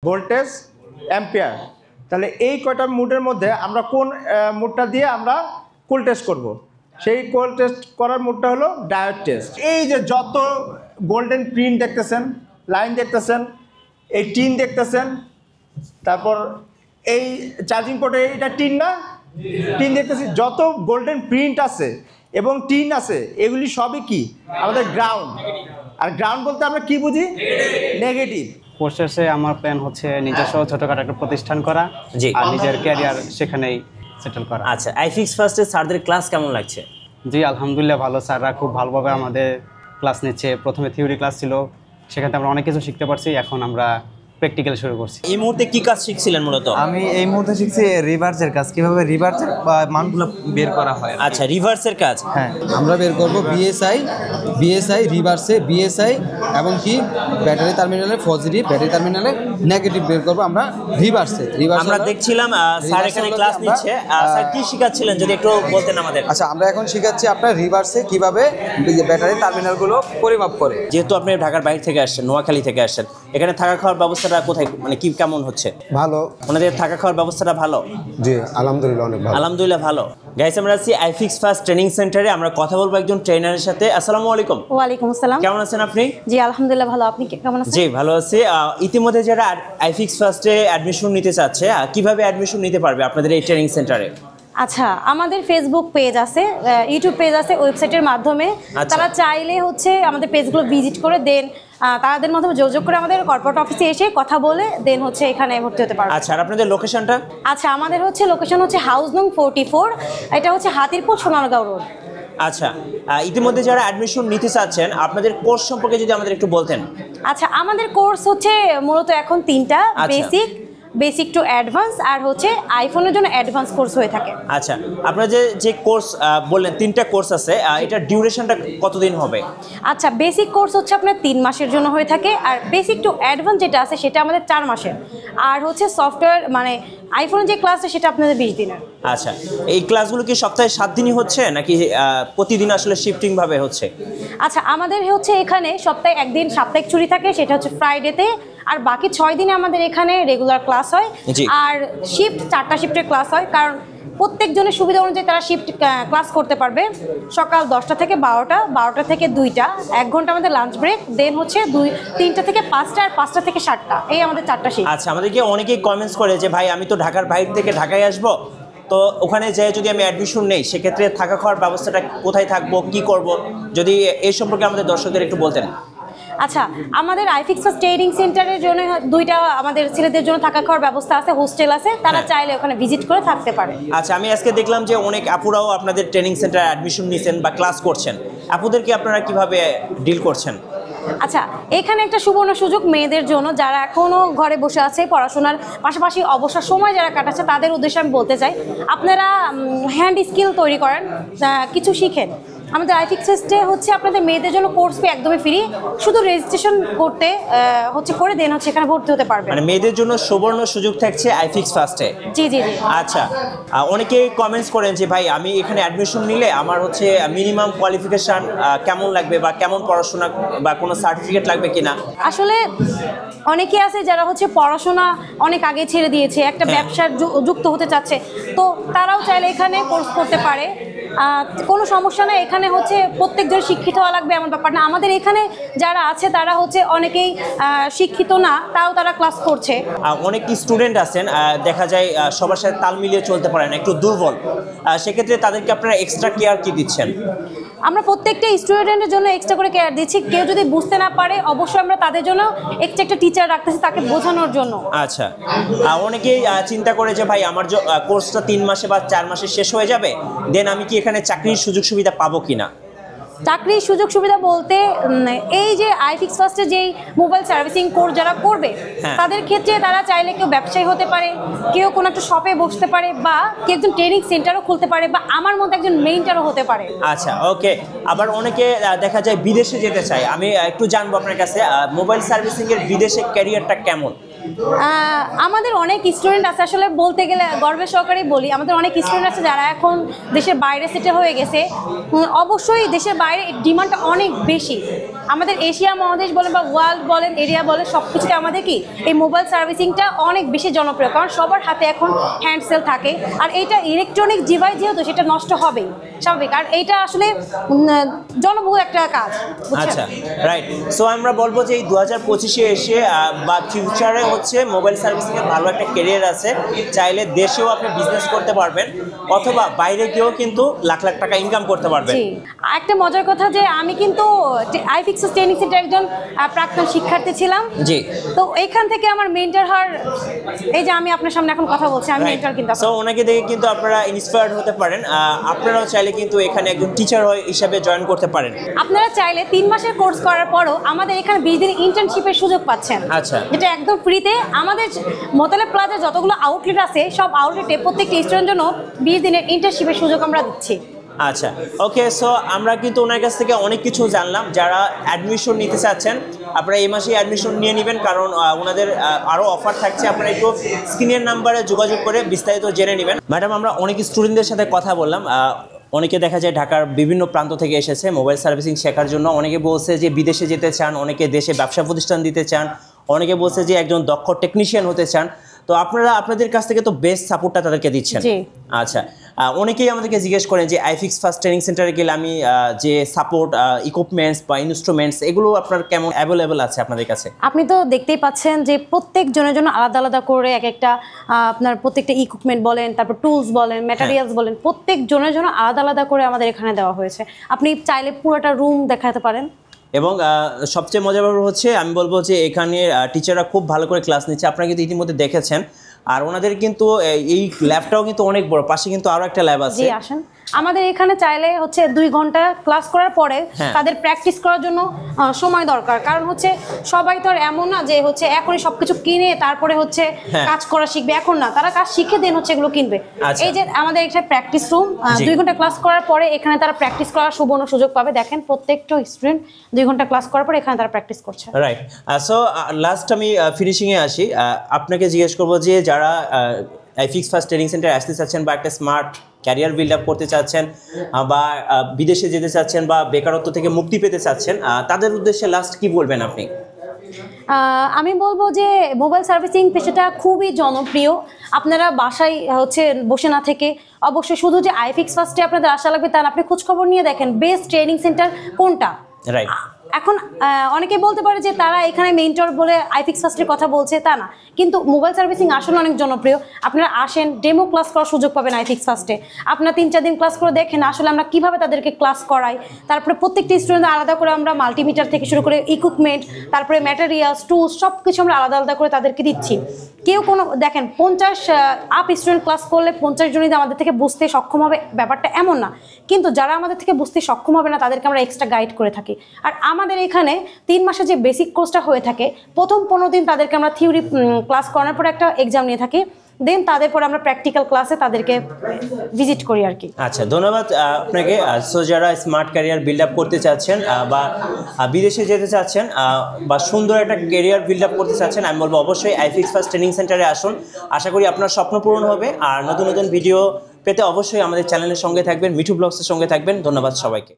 Voltage, ampere. তাহলে এই কয়টা মোডের মধ্যে আমরা কোন মোডটা দিয়ে আমরা কুল টেস্ট করব, সেই কুল টেস্ট করার মোডটা হলো ডায়োড টেস্ট। এই যে যত গোল্ডেন প্রিন্ট দেখতেছেন, লাইন দেখতেছেন, এই টিন দেখতেছেন, তারপর এই চার্জিং পোর্টে এটা টিন না, টিন দেখতেছি, যত গোল্ডেন প্রিন্ট আছে এবং টিন আছে এগুলি সবই কি আমাদের গ্রাউন্ড। আর গ্রাউন্ড বলতে আমরা কি বুঝি? নেগেটিভ। কোর্স শেষে আমার প্ল্যান হচ্ছে নিজস্ব ছোটখাটো একটা প্রতিষ্ঠান করা আর নিজের ক্যারিয়ার সেখানেই সেটেল করা। আচ্ছা, আইফিক্স ফার্স্টে স্যারদের ক্লাস কেমন লাগছে? জি আলহামদুলিল্লাহ ভালো, স্যাররা খুব ভালোভাবে আমাদের ক্লাস নিচ্ছে। প্রথমে থিওরি ক্লাস ছিল, সেখানে আমরা অনেক কিছু শিখতে পারছি। এখন আমরা প্র্যাকটিক্যাল শুরু করছি। এই মুহূর্তে কি কাজ শিখছিলেন মূলত? আমি এই মুহূর্তে শিখছি রিভার্সের কাজ, কিভাবে রিভার্সের মানগুলো বের করা হয়। আচ্ছা, রিভার্সের কাজ। হ্যাঁ, আমরা বের করব বিএসআই রিভার্সে বিএসআই এবং কি ব্যাটারি টার্মিনালে পজিটিভ, ব্যাটারি টার্মিনালে নেগেটিভ বের করব আমরা রিভার্সে। আমরা দেখছিলাম স্যার এখানে ক্লাস নিচ্ছে। স্যার কি শেখাচ্ছিলেন যদি একটু বলতেন আমাদের? আচ্ছা, আমরা এখন শেখাচ্ছি আপনার রিভার্সে কিভাবে ব্যাটারি টার্মিনালগুলো পরিমাপ করে। যেহেতু আপনি ঢাকার বাইরে থেকে আসছেন, নোয়াখালী থেকে আসছেন, এখানে থাকা খাওয়ার ব্যবস্থাটা কোথায়, মানে কি কেমন হচ্ছে? ভালো। ওনাদের থাকা খাওয়ার ব্যবস্থাটা ভালো? জি আলহামদুলিল্লাহ অনেক ভালো। আলহামদুলিল্লাহ ভালো। গাইস, আমরা আছি আইফিক্স ফার্স্ট ট্রেনিং সেন্টারে। আমরা কথা বলবো একজন ট্রেনারের সাথে। আসসালামু আলাইকুম। ওয়ালাইকুম আসসালাম। কেমন আছেন আপনি? জি আলহামদুলিল্লাহ ভালো, আপনি কেমন আছেন? জি ভালো আছি। ইতিমধ্যে যারা আইফিক্স ফার্স্টে অ্যাডমিশন নিতে চাচ্ছে, কিভাবে অ্যাডমিশন নিতে পারবে আপনাদের এই ট্রেনিং সেন্টারে? আচ্ছা, আমাদের ফেসবুক পেজ আছে, ইউটিউব পেজ আছে, ওয়েবসাইটের মাধ্যমে তারা চাইলে হচ্ছে আমাদের পেজগুলো ভিজিট করে দেন তাদের মাধ্যমে যোগাযোগ করে আমাদের কর্পোরেট অফিসে এসে কথা বলে দেন হচ্ছে এখানে ভর্তি হতে পারবে। আচ্ছা, আর আপনাদের লোকেশনটা? আচ্ছা, আমাদের হচ্ছে লোকেশন হচ্ছে হাউস নং 44, এটা হচ্ছে হাতিরপুল সোনারগাঁও রোড। আচ্ছা, ইতিমধ্যে যারা অ্যাডমিশন নিতে চাচ্ছেন আপনাদের কোর্স সম্পর্কে যদি আমাদের একটু বলতেন। আচ্ছা, আমাদের কোর্স হচ্ছে মূলত এখন 3টা, বেসিক টু অ্যাডভান্স আর হচ্ছে আইফোনের জন্য অ্যাডভান্স কোর্স হয়ে থাকে। আচ্ছা, আপনারা যে কোর্স বললেন 3টা কোর্স আছে, এটা ডিউরেশনটা কতদিন হবে? আচ্ছা, বেসিক কোর্স হচ্ছে আপনার 3 মাসের জন্য হয়ে থাকে, আর বেসিক টু অ্যাডভান্স যেটা আছে সেটা আমাদের 4 মাসের, আর হচ্ছে সফটওয়্যার মানে আইফোনের যে ক্লাস আছে সেটা আপনাদের 20 দিনের। আচ্ছা, এই ক্লাসগুলো কি সপ্তাহে 7 দিনই হচ্ছে নাকি প্রতিদিন আসলে শিফটিং ভাবে হচ্ছে? আচ্ছা, আমাদের হচ্ছে এখানে সপ্তাহে একদিন সাপ্তাহিক ছুটি থাকে, সেটা হচ্ছে ফ্রাইডেতে, আর বাকি 6 দিনে আমাদের এখানে রেগুলার ক্লাস হয়। আর শিফট 4টা শিফটের ক্লাস হয়, কারণ প্রত্যেকজনের সুবিধা অনুযায়ী তারা শিফট ক্লাস করতে পারবে। সকাল 10টা থেকে 12টা, 12টা থেকে 2টা, 1 ঘন্টা আমাদের লাঞ্চ ব্রেক, দেন হচ্ছে 3টা থেকে 5টা, আর 5টা থেকে 7টা, এই আমাদের 4টা শিফট। আচ্ছা, আমাদেরকে অনেকেই কমেন্টস করে যে ভাই আমি তো ঢাকার বাইরে থেকে ঢাকায় আসবো, তো ওখানে যেয়ে যদি আমি অ্যাডমিশন নেই সেক্ষেত্রে থাকা খাওয়ার ব্যবস্থাটা কোথায় থাকবো, কি করব, যদি এই সম্পর্কে আমাদের দর্শকদের একটু বলতেন। আচ্ছা, আমাদের আইফিক্স ফার্স্ট ট্রেনিং সেন্টারের জন্য 2টা আমাদের ছেলেদের জন্য থাকা খাওয়ার ব্যবস্থা আছে, হোস্টেল আছে, তারা চাইলে ওখানে ভিজিট করে থাকতে পারে। আচ্ছা, আমি আজকে দেখলাম যে অনেক আপুরাও আপনাদের ট্রেনিং সেন্টারে অ্যাডমিশন নিছেন বা ক্লাস করছেন, আপুদেরকে আপনারা কিভাবে ডিল করছেন? আচ্ছা, এখানে একটা সুবর্ণ সুযোগ মেয়েদের জন্য, যারা এখনও ঘরে বসে আছে, পড়াশোনার পাশাপাশি অবসর সময় যারা কাটাচ্ছে, তাদের উদ্দেশ্যে আমি বলতে চাই আপনারা হ্যান্ড স্কিল তৈরি করেন, কিছু শিখেন। আমাদের আইফিক্স ফার্স্টে হচ্ছে আপনাদের মেয়েদের জন্য কোর্স ফি একদমই ফ্রি, শুধু রেজিস্ট্রেশন করতে হচ্ছে করে দেন হচ্ছে এখানে ভর্তি হতে পারবে। মানে মেয়েদের জন্য সুবর্ণ সুযোগ থাকছে আইফিক্স ফার্স্টে? জি জি জি। আচ্ছা, অনেকে কমেন্টস করেন যে ভাই আমি এখানে অ্যাডমিশন নিলে আমার হচ্ছে মিনিমাম কোয়ালিফিকেশন কেমন লাগবে বা কেমন পড়াশোনা বা কোনো সার্টিফিকেট লাগবে কিনা? আসলে অনেকে আছে যারা হচ্ছে পড়াশোনা অনেক আগে ছেড়ে দিয়েছে, একটা ব্যবসার যুক্ত হতে চাচ্ছে, তো তারাও চাইলে এখানে কোর্স করতে পারে, কোনো সমস্যা নেই। এখানে হচ্ছে প্রত্যেকজন শিক্ষিত হওয়া লাগবে এমন ব্যাপার না। আমাদের এখানে যারা আছে তারা হচ্ছে অনেকেই শিক্ষিত না, তাও তারা ক্লাস করছে। অনেক স্টুডেন্ট আছেন দেখা যায় সবার সাথে তাল মিলিয়ে চলতে পারে না, একটু দুর্বল, সেক্ষেত্রে তাদেরকে আপনারা এক্সট্রা কেয়ার কি দিচ্ছেন? আমরা প্রত্যেকটা স্টুডেন্টের জন্য এক্সট্রা করে কেয়ার দিচ্ছি। কেউ যদি বুঝতে না পারে অবশ্যই আমরা তাদের জন্য এক্সট্রা একটা টিচার রাখতেছি তাকে বোঝানোর জন্য। আচ্ছা, অনেকেই চিন্তা করে যে ভাই আমার কোর্সটা 3 মাসে বা 4 মাসে শেষ হয়ে যাবে, দেন আমি কি এখানে চাকরির সুযোগ সুবিধা পাবো কিনা? চাকরির সুযোগ সুবিধা বলতে এই যে আইফিক্স ফার্স্টে যেই মোবাইল সার্ভিসিং কোর্স যারা করবে তাদের ক্ষেত্রে তারা চাইলে কেউ ব্যবসায়ী হতে পারে, কেউ কোনো একটা শপে বসতে পারে, বা কেউ একজন ট্রেনিং সেন্টারও খুলতে পারে, বা আমার মতো একজন মেইনটারও হতে পারে। আচ্ছা, ওকে। আবার অনেকে দেখা যায় বিদেশে যেতে চায়, আমি একটু জানবো আপনার কাছে মোবাইল সার্ভিসিংয়ের বিদেশে ক্যারিয়ারটা কেমন? আমাদের অনেক স্টুডেন্ট আছে, আসলে বলতে গেলে গর্বের সহকারেই বলি, আমাদের অনেক স্টুডেন্ট আছে যারা এখন দেশের বাইরে সেটেল হয়ে গেছে। অবশ্যই দেশের বাইরে ডিমান্ডটা অনেক বেশি, আমাদের এশিয়া মহাদেশ বলেন বা ওয়ার্ল্ড বলেন, এরিয়া বলেন, সব কিছুতে আমাদের কি এই মোবাইল সার্ভিসিংটা অনেক বেশি জনপ্রিয়, কারণ সবার হাতে এখন হ্যান্ডসেল থাকে। আর এইটা ইলেকট্রনিক ডিভাইস যেহেতু সেটা নষ্ট হবেই স্বাভাবিক, আর এইটা আসলে জনবহুল একটা কাজ। আচ্ছা, রাইট। সো আমরা বলবো যে এই 2025-এ এসে বা ফিউচারে হচ্ছে মোবাইল সার্ভিসিংয়ের ভালো একটা ক্যারিয়ার আছে। চাইলে দেশেও আপনি বিজনেস করতে পারবেন অথবা বাইরে গিয়েও কিন্তু লাখ লাখ টাকা ইনকাম করতে পারবেন। জি, একটা মজার কথা যে আমি কিন্তু আইফিক্সেস ট্রেনিং সেন্টার একজন প্রাক্তন শিক্ষার্থী ছিলাম। জি। তো এইখান থেকে আমার মেন্টর হওয়ার, এই যে আমি আপনার সামনে এখন কথা বলছি, আমি মেন্টর কিন্তু। সো ওনাকে দেখে কিন্তু আপনারা ইন্সপায়ার্ড হতে পারেন। আপনারাও চাইলে কিন্তু এখানে একজন টিচার হিসাবে জয়েন করতে পারেন। আপনারা চাইলে 3 মাসের কোর্স করার পরও আমাদের এখানে 20 দিনের ইন্টার্নশিপের সুযোগ পাচ্ছেন। আচ্ছা। যেটা একদম ফ্রিতে। আমাদের মোতালেব প্লাজা যতগুলো আউটলেট আছে সব আউটলেটে প্রত্যেকটা স্টুডেন্টের জন্য 20 দিনের ইন্টার্নশিপের সুযোগ আমরা দিচ্ছি। আচ্ছা, ওকে। সো আমরা কিন্তু ওনার কাছ থেকে অনেক কিছু জানলাম। যারা অ্যাডমিশন নিতে চাচ্ছেন আপনারা এই মাসে অ্যাডমিশন নিয়ে নেবেন, কারণ ওনাদের আরও অফার থাকছে। আপনারা একটু স্ক্রিনের নাম্বারে যোগাযোগ করে বিস্তারিত জেনে নেবেন। ম্যাডাম, আমরা অনেক স্টুডেন্টদের সাথে কথা বললাম। অনেকে দেখা যায় ঢাকার বিভিন্ন প্রান্ত থেকে এসেছে মোবাইল সার্ভিসিং শেখার জন্য। অনেকে বলছে যে বিদেশে যেতে চান, অনেকে দেশে ব্যবসা প্রতিষ্ঠান দিতে চান, অনেকে বলছে যে একজন দক্ষ টেকনিশিয়ান হতে চান। তো আপনারা আপনাদের কাছ থেকে তো বেস্ট সাপোর্টটা তাদেরকে দিচ্ছেন। আচ্ছা, অনেকেই আমাদেরকে জিজ্ঞেস করেন যে আইফিক্স ফার্স্ট ট্রেনিং সেন্টারে গেলে আমি যে সাপোর্ট, ইকুইপমেন্টস বা ইনস্ট্রুমেন্টস এগুলো আপনার কেমন অ্যাভেলেবল আছে আপনাদের কাছে? আপনি তো দেখতেই পাচ্ছেন যে প্রত্যেক জনের জন্য আলাদা আলাদা করে এক একটা আপনার প্রত্যেকটা ইকুইপমেন্ট বলেন, তারপর টুলস বলেন, ম্যাটেরিয়ালস বলেন, প্রত্যেক জনের জন্য আলাদা আলাদা করে আমাদের এখানে দেওয়া হয়েছে। আপনি চাইলে পুরোটা রুম দেখাতে পারেন। এবং সবচেয়ে মজার ব্যাপার হচ্ছে আমি বলবো যে এখানে টিচাররা খুব ভালো করে ক্লাস নিচ্ছে। আপনারা কিন্তু ইতিমধ্যে দেখেছেন। আর ওনাদের কিন্তু এই ল্যাবটাও কিন্তু অনেক বড়, পাশে কিন্তু আরো একটা ল্যাব আছে। জি, আসেন। আমাদের এখানে চাইলে হচ্ছে 2 ঘন্টা ক্লাস করার পরে তাদের প্র্যাকটিস করার জন্য সময় দরকার, কারণ হচ্ছে সবাই তো আর এমন না যে হচ্ছে এখনই সবকিছু কিনে তারপরে হচ্ছে কাজ করা শিখবে, এখন না, তারা কাজ শিখে দেন হচ্ছে এগুলো কিনবে। এই যে আমাদের একটা প্র্যাকটিস রুম, 2 ঘন্টা ক্লাস করার পরে এখানে তারা প্র্যাকটিস করার সুবর্ণ সুযোগ পাবে। দেখেন প্রত্যেকটা স্টুডেন্ট 2 ঘন্টা ক্লাস করার পরে এখানে তারা প্র্যাকটিস করছে। রাইট। সো লাস্ট আমি ফিনিশিংয়ে আসি। আপনাকে জিজ্ঞেস করবো যে যারা আইফিক্স ফার্স্ট ট্রেনিং সেন্টার আসতে চাচ্ছেন বা একটা স্মার্ট ক্যারিয়ার বিল্ড আপ করতে চাচ্ছেন বা বিদেশে যেতে চাচ্ছেন বা বেকারত্ব থেকে মুক্তি পেতে চাচ্ছেন, তাদের উদ্দেশ্যে লাস্ট কি বলবেন আপনি? আমি বলবো যে মোবাইল সার্ভিসিং পেশাটা খুবই জনপ্রিয়। আপনারা বাসায় হচ্ছে বসে না থেকে অবশ্যই শুধু যে আইফিক্স ফার্স্টে আপনাদের আশা লাগবে তা না, আপনি খোঁজখবর নিয়ে দেখেন বেস্ট ট্রেনিং সেন্টার কোনটা। রাইট। এখন অনেকে বলতে পারে যে তারা এখানে মেন্টর বলে আইফিক্স ফার্স্টের কথা বলছে, তা না, কিন্তু মোবাইল সার্ভিসিং আসলে অনেক জনপ্রিয়। আপনারা আসেন, ডেমো ক্লাস করার সুযোগ পাবেন আইফিক্স ফার্স্টে। আপনারা 3-4 দিন ক্লাস করে দেখেন আসলে আমরা কিভাবে তাদেরকে ক্লাস করাই। তারপরে প্রত্যেকটি স্টুডেন্ট আলাদা করে আমরা মাল্টিমিটার থেকে শুরু করে ইকুইপমেন্ট, তারপরে ম্যাটেরিয়ালস, টুলস সব কিছু আমরা আলাদা আলাদা করে তাদেরকে দিচ্ছি। কেউ কোনো দেখেন 50 আপ স্টুডেন্ট ক্লাস করলে 50 জনই আমাদের থেকে বুঝতে সক্ষম হবে, ব্যাপারটা এমন না। কিন্তু যারা আমাদের থেকে বুঝতে সক্ষম হবে না তাদেরকে আমরা এক্সট্রা গাইড করে থাকি। আর আমাদের এখানে 3 মাসে যে বেসিক কোর্সটা হয়ে থাকে, প্রথম 15 দিন তাদেরকে আমরা থিওরি ক্লাস করানোর পরে একটা এক্সাম নিয়ে থাকি, দেন তাদের পরে আমরা প্র্যাকটিক্যাল ক্লাসে তাদেরকে ভিজিট করি আর কি। আচ্ছা, ধন্যবাদ আপনাকে। সো যারা স্মার্ট ক্যারিয়ার বিল্ড আপ করতে চাচ্ছেন বা বিদেশে যেতে চাচ্ছেন বা সুন্দর একটা ক্যারিয়ার বিল্ড আপ করতে চাচ্ছেন, আমি বলবো অবশ্যই আইফিক্স ফার্স্ট ট্রেনিং সেন্টারে আসুন। আশা করি আপনার স্বপ্ন পূরণ হবে। আর নতুন নতুন ভিডিও পেতে অবশ্যই আমাদের চ্যানেলের সঙ্গে থাকবেন, মিঠু ব্লগসের সঙ্গে থাকবেন। ধন্যবাদ সবাইকে।